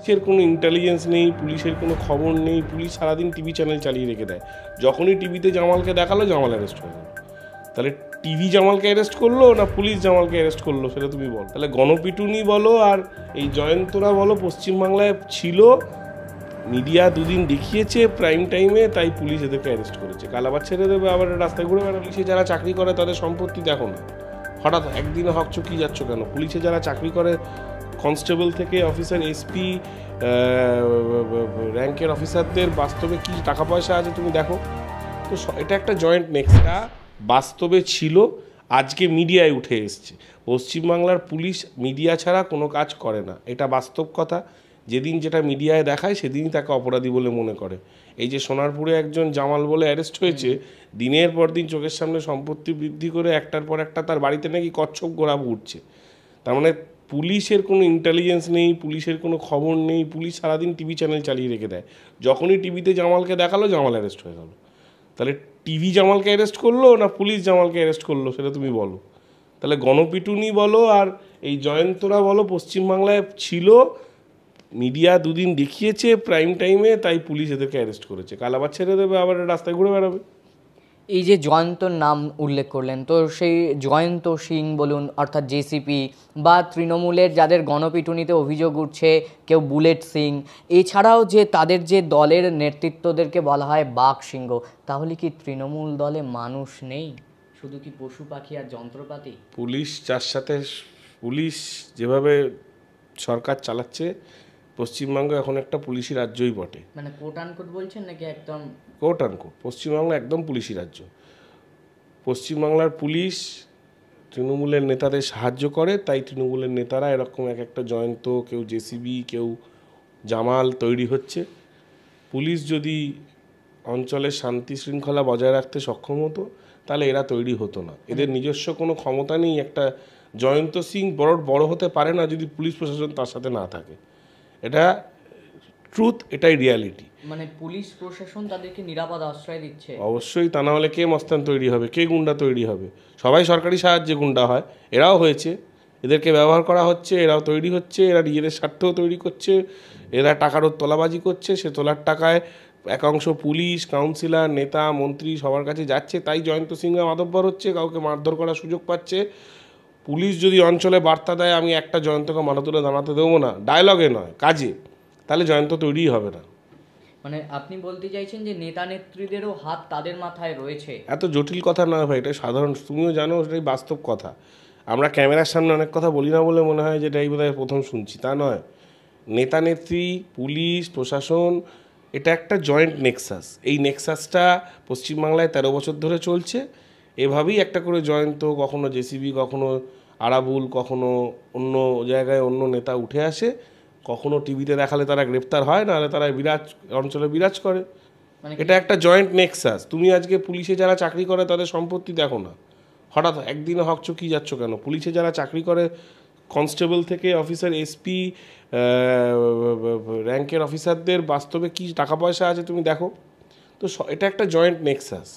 পুলিশের কোনো ইন্টেলিজেন্স নেই, পুলিশের কোনো খবর নেই, পুলিশ সারাদিন টিভি চ্যানেল চালিয়ে রেখে দেয়। যখনই টিভিতে জামালকে দেখালো, জামাল অ্যারেস্ট হয়ে গেল। তাহলে টিভি জামালকে অ্যারেস্ট করলো না পুলিশ জামালকে অ্যারেস্ট করলো, সেটা তুমি বলো। তাহলে গণপিটুনি বলো আর এই জয়ন্তরা বলো, পশ্চিমবাংলায় ছিল, মিডিয়া দুদিন দেখিয়েছে প্রাইম টাইমে, তাই পুলিশ এদেরকে অ্যারেস্ট করেছে। কাল আবার ছেড়ে দেবে, আবার রাস্তায় ঘুরে বেড়াবে। পুলিশে যারা চাকরি করে তাদের সম্পত্তি দেখো না, হঠাৎ একদিনে হক চকিয়ে যাচ্ছ কেন? পুলিশে যারা চাকরি করে, কনস্টেবল থেকে অফিসার, এসপি র্যাঙ্কের অফিসারদের বাস্তবে কি টাকা পয়সা আছে তুমি দেখো তো। এটা একটা জয়েন্ট নেক্সটা বাস্তবে ছিল, আজকে মিডিয়ায় উঠে এসছে। পশ্চিমবাংলার পুলিশ মিডিয়া ছাড়া কোনো কাজ করে না, এটা বাস্তব কথা। যেদিন যেটা মিডিয়ায় দেখায় সেদিনই তাকে অপরাধী বলে মনে করে। এই যে সোনারপুরে একজন জামাল বলে অ্যারেস্ট হয়েছে, দিনের পর দিন চোখের সামনে সম্পত্তি বৃদ্ধি করে একটার পর একটা তার বাড়িতে নাকি কচ্ছপ গোড়া উঠছে। তার মানে পুলিশের কোনো ইন্টেলিজেন্স নেই, পুলিশের কোনো খবর নেই, পুলিশ সারাদিন টিভি চ্যানেল চালিয়ে রেখে দেয়। যখনই টিভিতে জামালকে দেখালো, জামাল অ্যারেস্ট হয়ে গেল। তাহলে টিভি জামালকে অ্যারেস্ট করলো না পুলিশ জামালকে অ্যারেস্ট করলো, সেটা তুমি বলো। তাহলে গণপিটুনি বলো আর এই জয়ন্তরা বলো, পশ্চিমবাংলায় ছিল, মিডিয়া দুদিন দেখিয়েছে প্রাইম টাইমে, তাই পুলিশ এদেরকে অ্যারেস্ট করেছে। কাল আবার ছেড়ে দেবে, আবার রাস্তায় ঘুরে বেড়াবে। এই যে জয়ন্তর নাম উল্লেখ করলেন, তো সেই জয়ন্ত সিং বলুন, অর্থাৎ জেসিপি, বা তৃণমূলের যাদের গণপিটুনিতে অভিযোগ উঠছে, কেউ বুলেট সিং, এছাড়াও যে তাদের যে দলের নেতৃত্বদেরকে বলা হয় বাঘ সিংহ, তাহলে কি তৃণমূল দলে মানুষ নেই, শুধু কি পশু পাখি আর যন্ত্রপাতি? পুলিশ যার সাথে, পুলিশ যেভাবে সরকার চালাচ্ছে, পশ্চিমবঙ্গ এখন একটা পুলিশি রাজ্যই বটে। মানে কোট আনকোট বলছেন নাকি একদম কোট আনকোট পশ্চিমবাংলা একদম পুলিশি রাজ্য। পশ্চিমবাংলার পুলিশ তৃণমূলের নেতাদের সাহায্য করে, তাই তৃণমূলের নেতারা এরকম এক একটা জয়ন্ত, কেউ জেসিবি, কেউ জামাল তৈরি হচ্ছে। পুলিশ যদি অঞ্চলের শান্তি শৃঙ্খলা বজায় রাখতে সক্ষম হতো, তাহলে এরা তৈরি হতো না। এদের নিজস্ব কোনো ক্ষমতা নেই। একটা জয়ন্ত সিং বড় হতে পারে না যদি পুলিশ প্রশাসন তার সাথে না থাকে। এটা ট্রুথ, এটাই রিয়ালিটি। মানে পুলিশ প্রশাসন তাদেরকে নিরাপদ আশ্রয় দিচ্ছে? অবশ্যই, তা না হলে কে মস্তান তৈরি হবে, কে গুন্ডা তৈরি হবে? সবাই সরকারি সাহায্যে গুন্ডা হয়, এরাও হয়েছে। এদেরকে ব্যবহার করা হচ্ছে, এরাও তৈরি হচ্ছে, এরা নিজেদের স্বার্থও তৈরি করছে, এরা টাকারও তোলাবাজি করছে। সে তোলার টাকায় একাংশ পুলিশ, কাউন্সিলর, নেতা, মন্ত্রী সবার কাছে যাচ্ছে, তাই জয়ন্ত সিংহ মাতব্বর হচ্ছে, কাউকে মারধর করার সুযোগ পাচ্ছে। পুলিশ যদি অঞ্চলে বার্তা দেয় আমি একটা জয়ন্তকে মাথা তুলে দাঁড়াতে দেবো না, ডায়লগে নয় কাজে, তাহলে জয়ন্ত তৈরিই হবে না। মানে আপনি বলতে চাইছেন যে নেতা নেত্রীদেরও হাত তাদের মাথায় রয়েছে? এত জটিল কথা নয় ভাই, এটা সাধারণ, তুমিও জানো, এটাই বাস্তব কথা। আমরা ক্যামেরার সামনে অনেক কথা বলি না বলে মনে হয় যে এটাই বোধহয় প্রথম শুনছি, তা নয়। নেতা নেত্রী, পুলিশ প্রশাসন, এটা একটা জয়েন্ট নেক্সাস। এই নেক্সাসটা পশ্চিমবাংলায় 13 বছর ধরে চলছে। এভাবেই একটা করে জয়ন্ত, কখনো জেসিবি, কখনো আরাবুল, কখনো অন্য জায়গায় অন্য নেতা উঠে আসে। কখনো টিভিতে দেখালে তারা গ্রেপ্তার হয়, নাহলে তারা বিরাজ অঞ্চলে বিরাজ করে। এটা একটা জয়েন্ট নেক্সাস। তুমি আজকে পুলিশে যারা চাকরি করে তাদের সম্পত্তি দেখো না, হঠাৎ একদিনে হক চকিয়ে যাচ্ছ কেন? পুলিশে যারা চাকরি করে, কনস্টেবল থেকে অফিসার, এসপি র্যাঙ্কের অফিসারদের বাস্তবে কি টাকা পয়সা আছে তুমি দেখো তো। এটা একটা জয়েন্ট নেক্সাস।